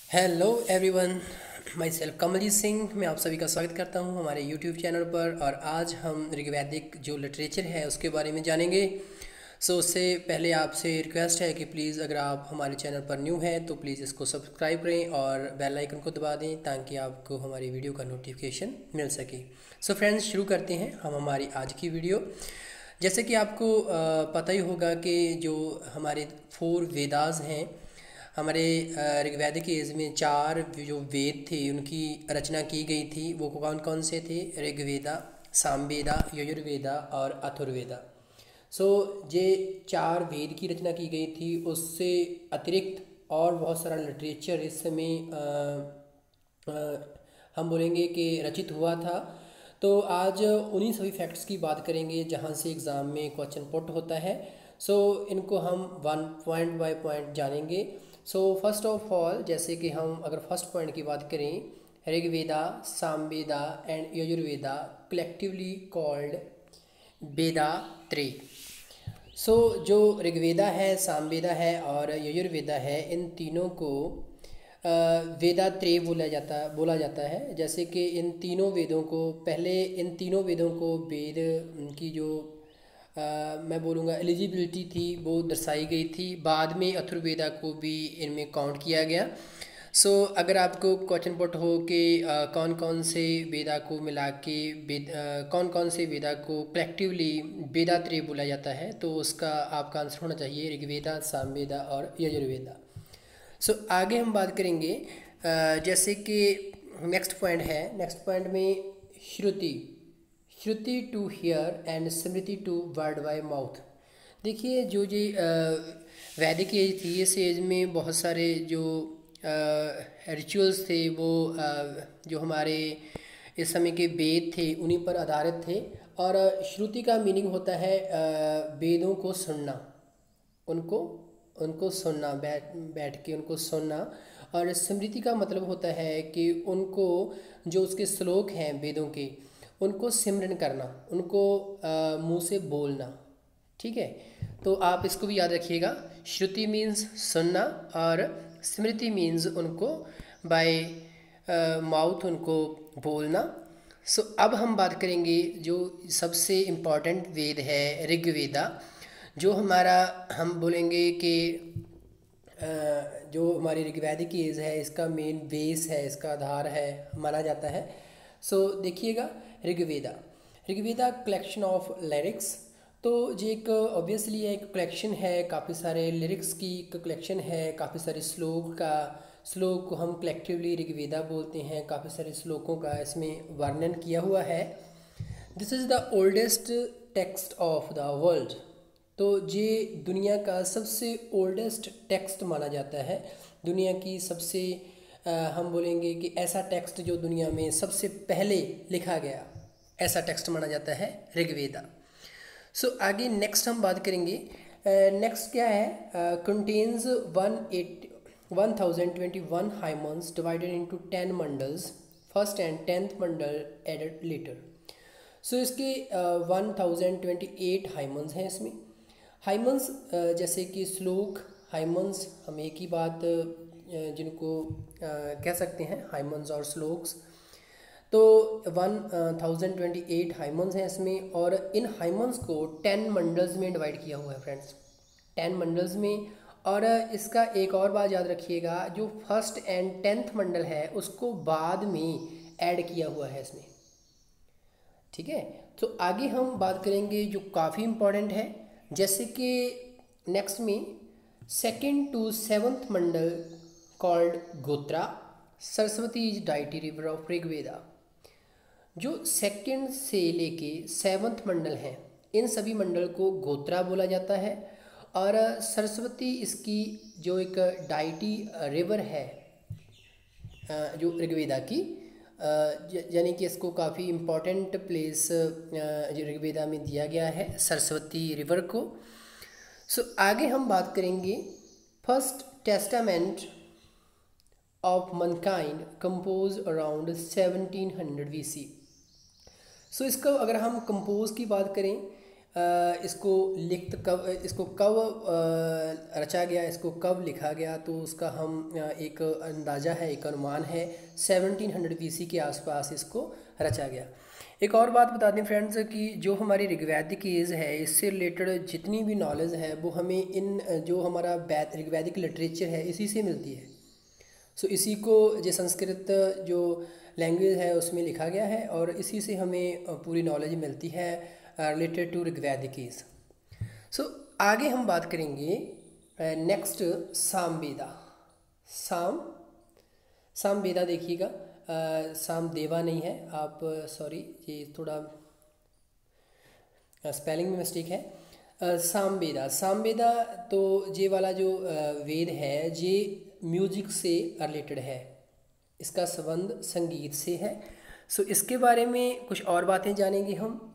Hello everyone, myself Kamaljeet Singh. मैं आप सभी का स्वागत करता हूं हमारे यूट्यूब चैनल पर। और आज हम ऋग्वैदिक जो लिटरेचर है उसके बारे में जानेंगे। उससे पहले आपसे रिक्वेस्ट है कि प्लीज़ अगर आप हमारे चैनल पर न्यू हैं तो प्लीज़ इसको सब्सक्राइब करें और बेल आइकन को दबा दें ताकि आपको हमारी वीडियो का नोटिफिकेशन मिल सके। फ्रेंड्स, शुरू करते हैं हम हमारी आज की वीडियो। जैसे कि आपको पता ही होगा कि जो हमारे 4 वेदास हैं, हमारे ऋग्वैदिक एज में 4 जो वेद थे उनकी रचना की गई थी। वो कौन कौन से थे? ऋग्वेदा, सामवेदा, यजुर्वेदा और अथर्ववेदा। ये 4 वेद की रचना की गई थी। उससे अतिरिक्त और बहुत सारा लिटरेचर इस समय हम बोलेंगे कि रचित हुआ था। तो आज उन्हीं सभी फैक्ट्स की बात करेंगे जहाँ से एग्ज़ाम में क्वेश्चन पुट होता है। इनको हम वन पॉइंट बाय पॉइंट जानेंगे। फर्स्ट ऑफ ऑल, जैसे कि हम अगर फर्स्ट पॉइंट की बात करें, Rigveda, Samaveda and Yajurveda collectively called Veda Traya. जो ऋग्वेदा है, सामवेदा है और यजुर्वेदा है, इन तीनों को वेदा त्रय बोला जाता है। जैसे कि इन तीनों वेदों को वेद की जो मैं बोलूँगा एलिजिबिलिटी थी वो दर्शाई गई थी। बाद में अथर्ववेदा को भी इनमें काउंट किया गया। अगर आपको क्वेश्चन पुट हो कि कौन कौन से वेदा को मिला के कौन कौन से वेदा को कलेक्टिवली वेदा त्रय बोला जाता है, तो उसका आपका आंसर होना चाहिए ऋग्वेदा, सामवेदा और यजुर्वेदा। आगे हम बात करेंगे जैसे कि नेक्स्ट पॉइंट में Shruti Shruti to hear and Smriti to word by mouth. देखिए, जो जी वैदिक एज थी, इस एज में बहुत सारे जो रिचुअल्स थे वो जो हमारे इस समय के वेद थे उन्हीं पर आधारित थे। और श्रुति का मीनिंग होता है वेदों को सुनना, उनको उनको सुनना, बैठ के उनको सुनना। और स्मृति का मतलब होता है कि उनको जो उसके श्लोक हैं वेदों के, उनको सिमरन करना, उनको मुंह से बोलना। ठीक है, तो आप इसको भी याद रखिएगा। श्रुति मीन्स सुनना और स्मृति मीन्स उनको बाय माउथ उनको बोलना। अब हम बात करेंगे जो सबसे इम्पॉर्टेंट वेद है ऋग्वेदा, जो हमारा हम बोलेंगे कि जो हमारी ऋग्वैदिक एज है इसका मेन बेस है, इसका आधार है माना जाता है। देखिएगा, ऋग्वेदा कलेक्शन ऑफ लिरिक्स। तो ये एक ऑब्वियसली एक कलेक्शन है, काफ़ी सारे लिरिक्स की कलेक्शन है, काफ़ी सारे श्लोक को हम कलेक्टिवली ऋग्वेदा बोलते हैं। काफ़ी सारे श्लोकों का इसमें वर्णन किया हुआ है। This is the oldest text of the world. तो ये दुनिया का सबसे ओल्डेस्ट टेक्स्ट माना जाता है। दुनिया की सबसे हम बोलेंगे कि ऐसा टेक्स्ट जो दुनिया में सबसे पहले लिखा गया, ऐसा टेक्स्ट माना जाता है ऋग्वेदा। आगे नेक्स्ट हम बात करेंगे। नेक्स्ट क्या है? Contains 1021 hymns divided into 10 mandals, first and 10th mandal added later. इसके 1028 हाइमन्स हैं। इसमें हाइमन्स जैसे कि श्लोक, हाइमन्स हम एक ही बात जिनको कह सकते हैं, हाइमन्स और श्लोक्स। तो 1028 हाइमन्स हैं इसमें, और इन हाइमन्स को 10 मंडल्स में डिवाइड किया हुआ है फ्रेंड्स, 10 मंडल्स में। और इसका एक और बात याद रखिएगा, जो फर्स्ट एंड 10th मंडल है उसको बाद में ऐड किया हुआ है इसमें। ठीक है, तो आगे हम बात करेंगे जो काफ़ी इम्पॉर्टेंट है, जैसे कि नेक्स्ट में 2nd to 7th Mandal called गोत्रा। Saraswati is deity river of Rigveda. जो 2nd से लेके 7th मंडल हैं, इन सभी मंडल को गोत्रा बोला जाता है। और सरस्वती इसकी जो एक डाइटी रिवर है जो ऋग्वेदा की, यानी कि इसको काफ़ी इम्पोर्टेंट प्लेस ऋग्वेदा में दिया गया है सरस्वती रिवर को। आगे हम बात करेंगे first testament of mankind compose around 1700 BC। इसका अगर हम कंपोज की बात करें, इसको इसको कब रचा गया, इसको कब लिखा गया, तो उसका हम एक अंदाज़ा है, एक अनुमान है 1700 BC के आसपास इसको रचा गया। एक और बात बता दें फ्रेंड्स कि जो हमारी ऋग्वैदिक एज है, इससे रिलेटेड जितनी भी नॉलेज है वो हमें इन जो हमारा ऋग्वैदिक लिटरेचर है इसी से मिलती है। सो इसी को जो संस्कृत जो लैंग्वेज है उसमें लिखा गया है और इसी से हमें पूरी नॉलेज मिलती है रिलेटेड टू ऋग्वैदिक एज। सो आगे हम बात करेंगे नेक्स्ट सामवेदा। सामवेदा देखिएगा, सामदेवा नहीं है, आप सॉरी ये थोड़ा स्पेलिंग में मिस्टेक है। सामवेदा तो ये वाला जो वेद है ये म्यूजिक से रिलेटेड है, इसका संबंध संगीत से है। सो इसके बारे में कुछ और बातें जानेंगे हम।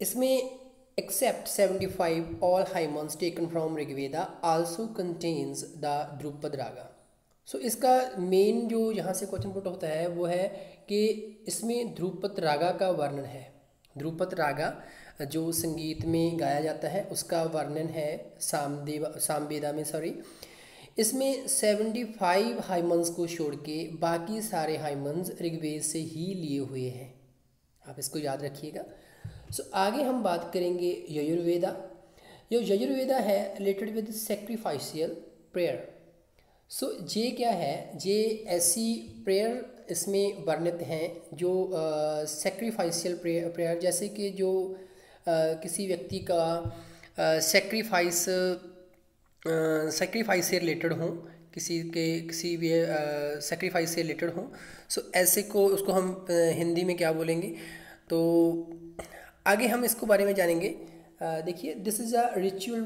इसमें except 75 all hymns taken from Rigveda also contains the Dhrupad raga. So इसका मेन जो यहाँ से क्वेश्चन पुट होता है वो है कि इसमें ध्रुपद रागा का वर्णन है। ध्रुपद रागा जो संगीत में गाया जाता है उसका वर्णन है सामवेदा में, सॉरी। इसमें 75 हाइमन्स को छोड़ के बाकी सारे हाइमन्स ऋग्वेद से ही लिए हुए हैं, आप इसको याद रखिएगा। सो आगे हम बात करेंगे यजुर्वेदा। जो यजुर्वेदा है रिलेटेड विद सेक्रीफाइशियल प्रेयर। सो ये क्या है, ये ऐसी प्रेयर इसमें वर्णित हैं जो सेक्रीफाइशियल प्रेयर, जैसे कि जो किसी व्यक्ति का सेक्रीफाइस से रिलेटेड हों, किसी भी सेक्रीफाइस से रिलेटेड हों। सो ऐसे को उसको हम हिंदी में क्या बोलेंगे, तो आगे हम इसको बारे में जानेंगे। देखिए, this is a ritual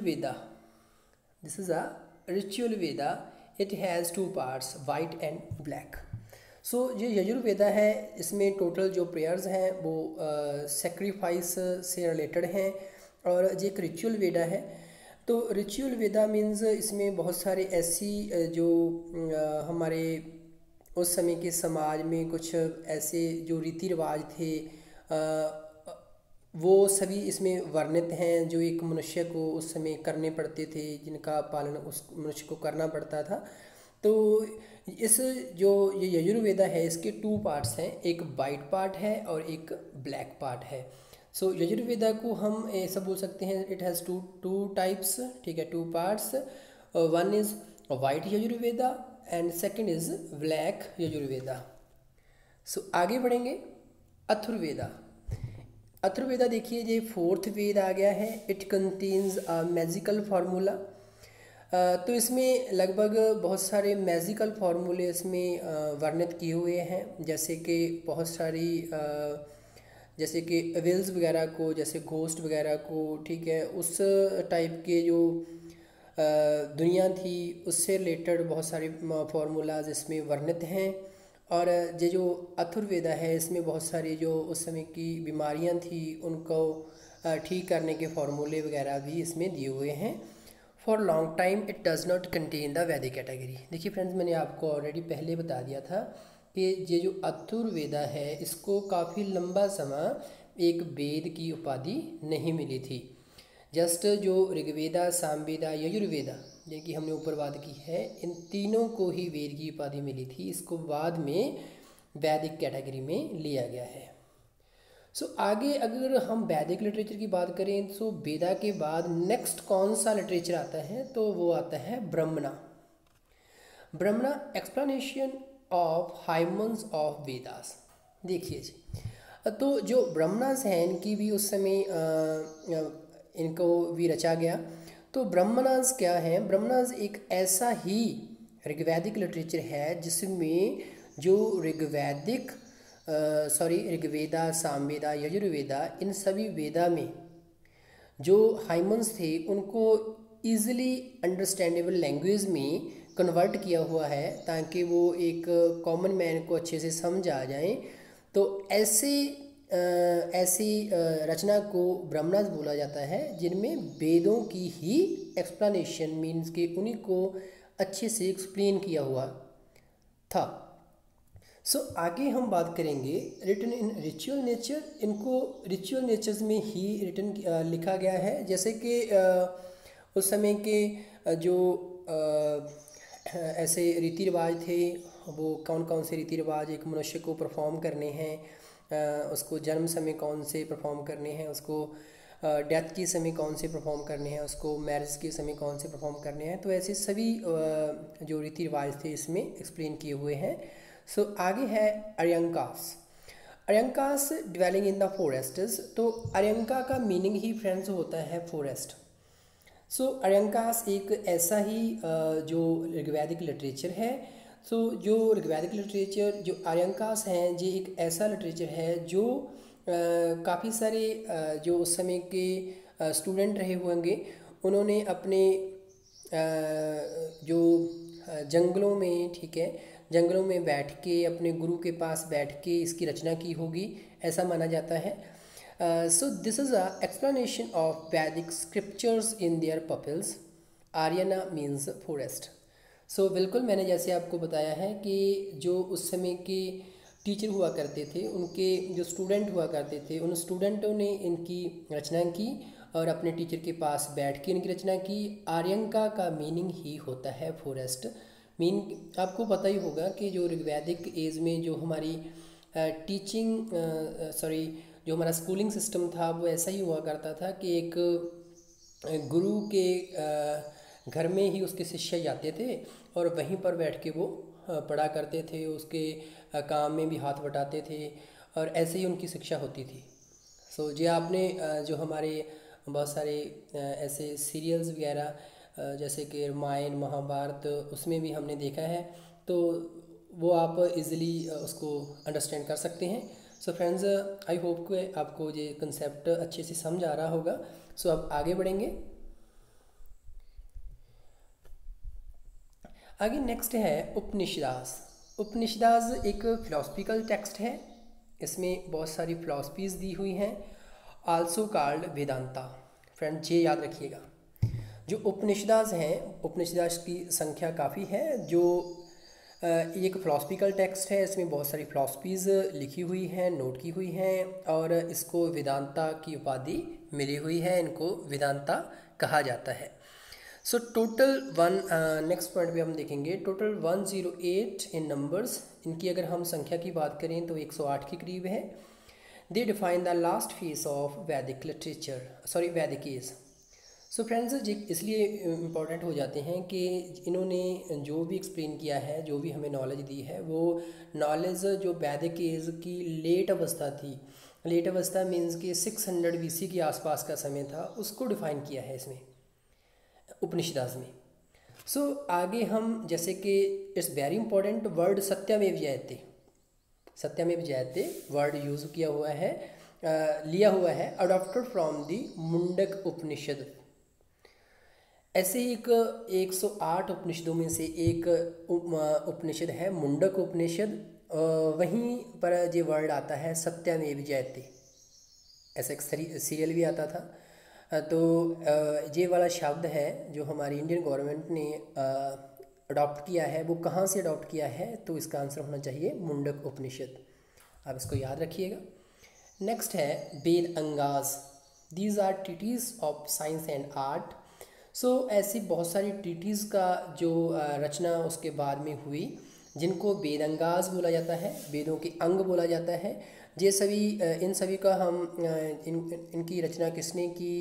Veda, it has 2 parts, white and black. So ये यजुर्वेदा है, इसमें टोटल जो प्रेयर्स हैं वो सेक्रीफाइस से रिलेटेड हैं और ये एक रिचुअल वेदा है। तो रिचुअल वेदा मीन्स इसमें बहुत सारे ऐसी जो हमारे उस समय के समाज में कुछ ऐसे जो रीति रिवाज थे वो सभी इसमें वर्णित हैं, जो एक मनुष्य को उस समय करने पड़ते थे, जिनका पालन उस मनुष्य को करना पड़ता था। तो इस जो ये यजुर्वेदा है इसके 2 पार्ट्स हैं, एक वाइट पार्ट है और एक ब्लैक पार्ट है। सो यजुर्वेदा को हम ऐसा बोल सकते हैं, इट हैज़ टू टाइप्स, ठीक है, 2 parts. One is white Yajurveda and second is black Yajurveda. So आगे बढ़ेंगे अथर्ववेदा। अथर्ववेदा देखिए, ये 4th वेद आ गया है। It contains a magical formula. तो इसमें लगभग बहुत सारे मैजिकल फार्मूले इसमें वर्णित किए हुए हैं, जैसे कि बहुत सारी जैसे कि विल्स वगैरह को, जैसे घोस्ट वगैरह को, ठीक है, उस टाइप के जो दुनिया थी उससे रिलेटेड बहुत सारे फार्मूलाज इसमें वर्णित हैं। और ये जो अथर्ववेदा है इसमें बहुत सारी जो उस समय की बीमारियां थी उनको ठीक करने के फार्मूले वगैरह भी इसमें दिए हुए हैं। For long time it does not contain the वैदिक कैटेगरी। देखिए फ्रेंड्स, मैंने आपको ऑलरेडी पहले बता दिया था कि ये जो अथर्ववेदा है इसको काफ़ी लंबा समय एक वेद की उपाधि नहीं मिली थी। जस्ट जो ऋग्वेदा, सामवेदा, यजुर्वेदा, जिनकी हमने ऊपर बात की है, इन तीनों को ही वेद की उपाधि मिली थी। इसको बाद में वैदिक कैटेगरी में लिया गया है। सो आगे अगर हम वैदिक लिटरेचर की बात करें तो वेदा के बाद नेक्स्ट कौन सा लिटरेचर आता है, तो वो आता है ब्रह्मणा। Explanation of हाइमन्स of Vedas. देखिए जी, तो जो ब्रह्मणास हैं इनकी भी उस समय इनको भी रचा गया। तो ब्रह्मणास क्या है, ब्रह्मणास एक ऐसा ही ऋग्वैदिक लिटरेचर है जिसमें जो ऋग्वेदा, सामवेदा, यजुर्वेदा, इन सभी वेदा में जो हाइमन्स थे उनको ईजिली अंडरस्टैंडेबल लैंग्वेज में कन्वर्ट किया हुआ है ताकि वो एक कॉमन मैन को अच्छे से समझ आ जाए। तो ऐसी रचना को ब्रह्मणास बोला जाता है जिनमें वेदों की ही एक्सप्लेनेशन मीन्स कि उन्हीं को अच्छे से एक्सप्लेन किया हुआ था। आगे हम बात करेंगे रिटन इन रिचुअल नेचर। इनको रिचुअल नेचर्स में ही रिटन लिखा गया है, जैसे कि उस समय के जो ऐसे रीति रिवाज थे, वो कौन कौन से रीति रिवाज एक मनुष्य को परफॉर्म करने हैं, उसको जन्म समय कौन से परफॉर्म करने हैं, उसको डेथ के समय कौन से परफॉर्म करने हैं, उसको मैरिज के समय कौन से परफॉर्म करने हैं। तो ऐसे सभी जो रीति रिवाज थे इसमें एक्सप्लेन किए हुए हैं। आगे है अरियंकास। अरियंकास ड्वेलिंग इन द फॉरेस्ट्स। तो अरियंका का मीनिंग ही फ्रेंड्स होता है फॉरेस्ट। अरियंकास एक ऐसा ही जो ऋग्वैदिक लिटरेचर है। जो ऋग्वैदिक लिटरेचर जो अरियंकास हैं, ये एक ऐसा लिटरेचर है जो काफ़ी सारे जो उस समय के स्टूडेंट रहे होंगे, उन्होंने अपने जो जंगलों में, ठीक है, जंगलों में बैठ के अपने गुरु के पास बैठ के इसकी रचना की होगी, ऐसा माना जाता है। This is a explanation of Vedic scriptures in their pupils. Aranya means forest. बिल्कुल मैंने जैसे आपको बताया है कि जो उस समय के टीचर हुआ करते थे, उनके जो स्टूडेंट हुआ करते थे, उन स्टूडेंटों ने इनकी रचना की और अपने टीचर के पास बैठ के इनकी रचना की। आर्यंका का मीनिंग ही होता है फॉरेस्ट। आपको पता ही होगा कि जो ऋग्वैदिक एज में जो हमारी जो हमारा स्कूलिंग सिस्टम था, वो ऐसा ही हुआ करता था कि एक गुरु के घर में ही उसके शिष्य जाते थे और वहीं पर बैठ के वो पढ़ा करते थे, उसके काम में भी हाथ बटाते थे और ऐसे ही उनकी शिक्षा होती थी। जी आपने जो हमारे बहुत सारे ऐसे सीरियल्स वगैरह जैसे कि रामायण महाभारत, उसमें भी हमने देखा है, तो वो आप इजीली उसको अंडरस्टैंड कर सकते हैं। फ्रेंड्स, आई होप कि आपको ये कंसेप्ट अच्छे से समझ आ रहा होगा। अब आगे बढ़ेंगे। आगे नेक्स्ट है उपनिषदास। उपनिषदास एक फिलोसफिकल टेक्स्ट है, इसमें बहुत सारी फिलोसफीज दी हुई हैं, आल्सो कॉल्ड वेदांता। फ्रेंड्स ये याद रखिएगा, जो उपनिषदास हैं, उपनिषदास की संख्या काफ़ी है। जो एक फिलोसफिकल टेक्स्ट है, इसमें बहुत सारी फिलोसफीज लिखी हुई हैं, नोट की हुई हैं, और इसको वेदांता की उपाधि मिली हुई है, इनको वेदांता कहा जाता है। टोटल नेक्स्ट पॉइंट पे हम देखेंगे, टोटल 108 इन नंबर्स। इनकी अगर हम संख्या की बात करें तो 108 के करीब है। दे define the last phase of वैदिक लिटरेचर, वैदिक एज। फ्रेंड्स, इसलिए इम्पॉर्टेंट हो जाते हैं कि इन्होंने जो भी एक्सप्लेन किया है, जो भी हमें नॉलेज दी है, वो नॉलेज जो वैदिक एज की लेट अवस्था थी, लेट अवस्था मीन्स कि 600 BC के आसपास का समय था, उसको डिफाइन किया है इसमें उपनिषदास में। आगे हम जैसे कि इट्स वेरी इंपॉर्टेंट वर्ड सत्यमेव जयते। सत्यमेव जयते वर्ड यूज़ किया हुआ है, लिया हुआ है अडॉप्टेड फ्रॉम दी मुंडक उपनिषद। ऐसे एक 108 उपनिषदों में से एक उपनिषद है मुंडक उपनिषद, वहीं पर ये वर्ड आता है सत्यमेव जयते। ऐसा एक सीरियल भी आता था। तो ये वाला शब्द है जो हमारी इंडियन गवर्नमेंट ने अडॉप्ट किया है, वो कहाँ से अडॉप्ट किया है, तो इसका आंसर होना चाहिए मुंडक उपनिषद। आप इसको याद रखिएगा। नेक्स्ट है Vedangas. These are treatise of science and art. ऐसी बहुत सारी ट्रीटीज़ का जो रचना उसके बाद में हुई, जिनको वेदांगास बोला जाता है, वेदों के अंग बोला जाता है। ये सभी इन सभी का हम इनकी रचना किसने की,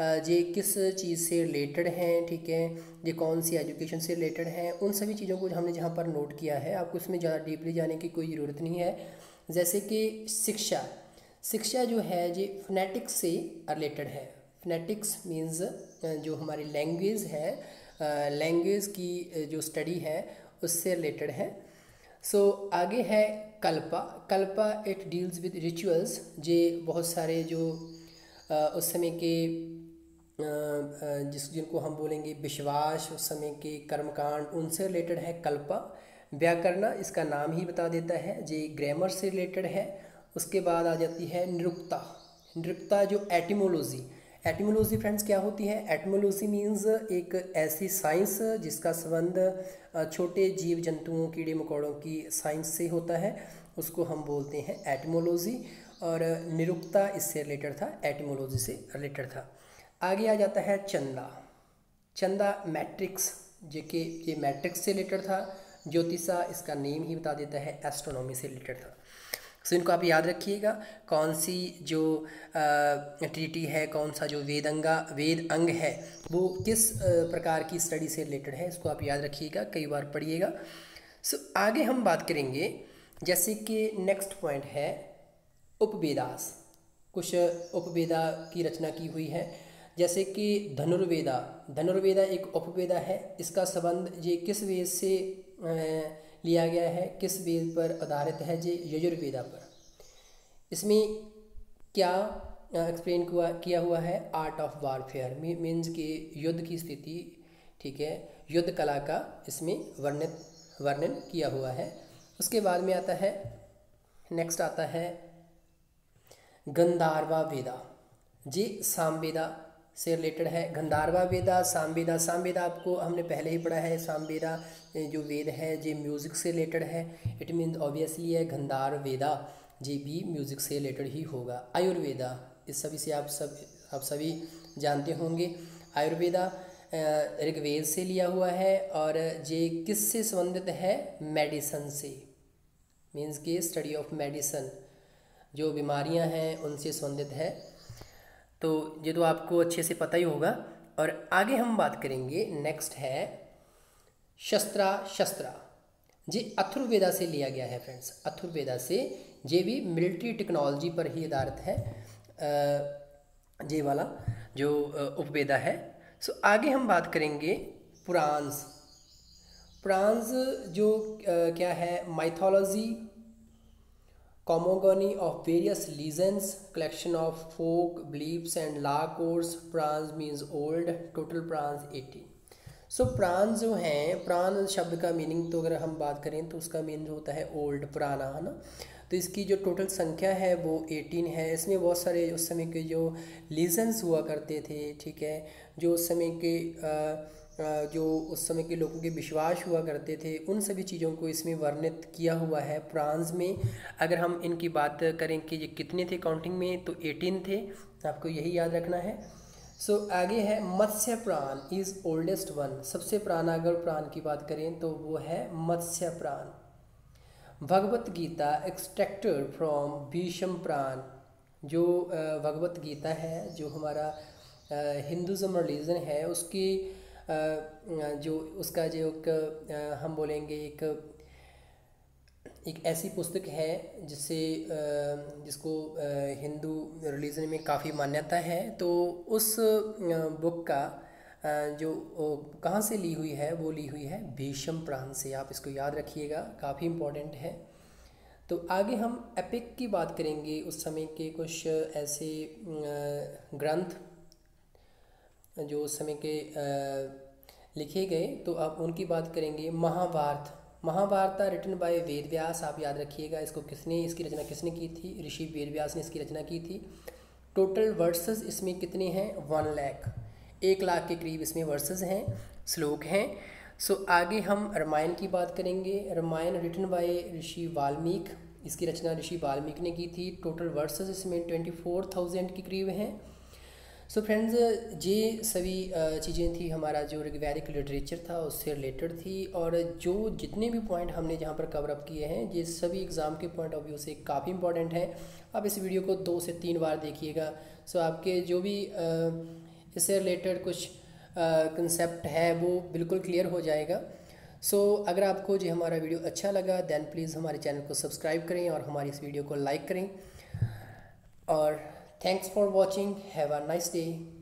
ये किस चीज़ से रिलेटेड हैं, ठीक है, ये कौन सी एजुकेशन से रिलेटेड हैं, उन सभी चीज़ों को हमने जहाँ पर नोट किया है। आपको इसमें ज़्यादा डीपली जाने की कोई ज़रूरत नहीं है। जैसे कि शिक्षा जो है ये फोनेटिक्स से रिलेटेड है। फोनेटिक्स मीन्स जो हमारी लैंग्वेज है, लैंग्वेज की जो स्टडी है उससे रिलेटेड है। आगे है Kalpa it deals with rituals. ये बहुत सारे जो उस समय के जिनको हम बोलेंगे विश्वास, उस समय के कर्मकांड, उनसे रिलेटेड है कल्पा। व्याकरण इसका नाम ही बता देता है, ये ग्रामर से रिलेटेड है। उसके बाद आ जाती है निरुक्ता। निरुक्ता जो एटिमोलॉजी फ्रेंड्स क्या होती है? एटिमोलॉजी मीन्स एक ऐसी साइंस जिसका संबंध छोटे जीव जंतुओं, कीड़े मकोड़ों की साइंस से होता है, उसको हम बोलते हैं एटिमोलॉजी। और निरुक्ता इससे रिलेटेड था, एटिमोलॉजी से रिलेटेड था। आगे आ जाता है चंदा। चंदा मैट्रिक्स, जो कि ये मैट्रिक्स से रिलेटेड था। ज्योतिषा इसका नेम ही बता देता है, एस्ट्रोनॉमी से रिलेटेड था। सो इनको आप याद रखिएगा। कौन सी जो ट्रीटी है, कौन सा जो वेद अंग है, वो किस प्रकार की स्टडी से रिलेटेड है, इसको आप याद रखिएगा, कई बार पढ़िएगा। सो आगे हम बात करेंगे, जैसे कि नेक्स्ट पॉइंट है उपवेदास। कुछ उपवेदा की रचना की हुई है, जैसे कि धनुर्वेदा। धनुर्वेदा एक उपवेदा है। इसका संबंध ये किस वेद से लिया गया है, किस वेद पर आधारित है? ये यजुर्वेदा पर। इसमें क्या एक्सप्लेन किया हुआ है? आर्ट ऑफ वारफेयर मीन्स के युद्ध की स्थिति, ठीक है, युद्ध कला का इसमें वर्णन किया हुआ है। उसके बाद में आता है, नेक्स्ट आता है गंधर्वा वेदा। जी सामवेदा से रिलेटेड है। गंधर्वा वेदा, सामवेदा। सामवेदा आपको हमने पहले ही पढ़ा है। सामवेदा जो वेद है ये म्यूज़िक से रिलेटेड है। इट मीन्स ऑब्वियसली है गंधर्व वेदा ये भी म्यूज़िक से रिलेटेड ही होगा। आयुर्वेदा, इस सभी से आप सभी जानते होंगे। आयुर्वेदा ऋग्वेद से लिया हुआ है और ये किससे संबंधित है? मेडिसन से, मीन्स के स्टडी ऑफ मेडिसन, जो बीमारियां हैं उनसे संबंधित है। तो ये तो आपको अच्छे से पता ही होगा। और आगे हम बात करेंगे, नेक्स्ट है शस्त्रा। जी अथर्ववेदा से लिया गया है फ्रेंड्स, अथर्ववेदा से। ये भी मिलिट्री टेक्नोलॉजी पर ही आधारित है, ये वाला जो उपवेदा है। सो आगे हम बात करेंगे पुराण्स। पुराण्स जो क्या है? Mythology, cosmogony of various legends, collection of folk beliefs and law codes. Purans means old, total Purans 18. सो प्राण जो हैं, प्राण शब्द का मीनिंग तो अगर हम बात करें तो उसका मीनिंग होता है ओल्ड, पुराना, है ना। तो इसकी जो टोटल संख्या है वो 18 है। इसमें बहुत सारे उस समय के जो लीजेंड्स हुआ करते थे, ठीक है, जो उस समय के लोगों के विश्वास हुआ करते थे, उन सभी चीज़ों को इसमें वर्णित किया हुआ है पुराण्स में। अगर हम इनकी बात करें कि ये कितने थे काउंटिंग में, तो 18 थे, आपको यही याद रखना है। सो आगे है मत्स्य पुराण इज़ ओल्डेस्ट वन। सबसे पुराना अगर पुराण की बात करें तो वो है मत्स्य पुराण। भगवत गीता एक्सट्रैक्टेड फ्रॉम भीष्म पुराण। जो भगवत गीता है, जो हमारा हिंदुज़म रिलीजन है, उसकी जो उसका जो हम बोलेंगे एक ऐसी पुस्तक है जिसको हिंदू रिलीजन में काफ़ी मान्यता है। तो उस बुक का जो कहाँ से ली हुई है, वो ली हुई है भीष्म पुराण से। आप इसको याद रखिएगा, काफ़ी इम्पोर्टेंट है। तो आगे हम एपिक की बात करेंगे। उस समय के कुछ ऐसे ग्रंथ जो उस समय के लिखे गए, तो आप उनकी बात करेंगे। महाभारत रिटन बाय वेद व्यास, आप याद रखिएगा। इसकी रचना किसने की थी? ऋषि वेद व्यास ने इसकी रचना की थी। टोटल वर्सेस इसमें कितने हैं? 1 लाख, 1 लाख के करीब इसमें वर्सेस हैं, श्लोक हैं। सो आगे हम रामायण की बात करेंगे। रामायण रिटन बाय ऋषि वाल्मीकि, इसकी रचना ऋषि वाल्मीकि ने की थी। टोटल वर्सेस इसमें 24,000 के करीब हैं। सो फ्रेंड्स, ये सभी चीज़ें थी, हमारा जो ऋग्वैदिक लिटरेचर था उससे रिलेटेड थी। और जो जितने भी पॉइंट हमने जहाँ पर कवर अप किए हैं, ये सभी एग्ज़ाम के पॉइंट ऑफ व्यू से काफ़ी इंपॉर्टेंट है। आप इस वीडियो को 2 से 3 बार देखिएगा। सो आपके जो भी इससे रिलेटेड कुछ कंसेप्ट है वो बिल्कुल क्लियर हो जाएगा। सो अगर आपको जो हमारा वीडियो अच्छा लगा, दैन प्लीज़ हमारे चैनल को सब्सक्राइब करें और हमारी इस वीडियो को लाइक करें। और thanks for watching. Have a nice day.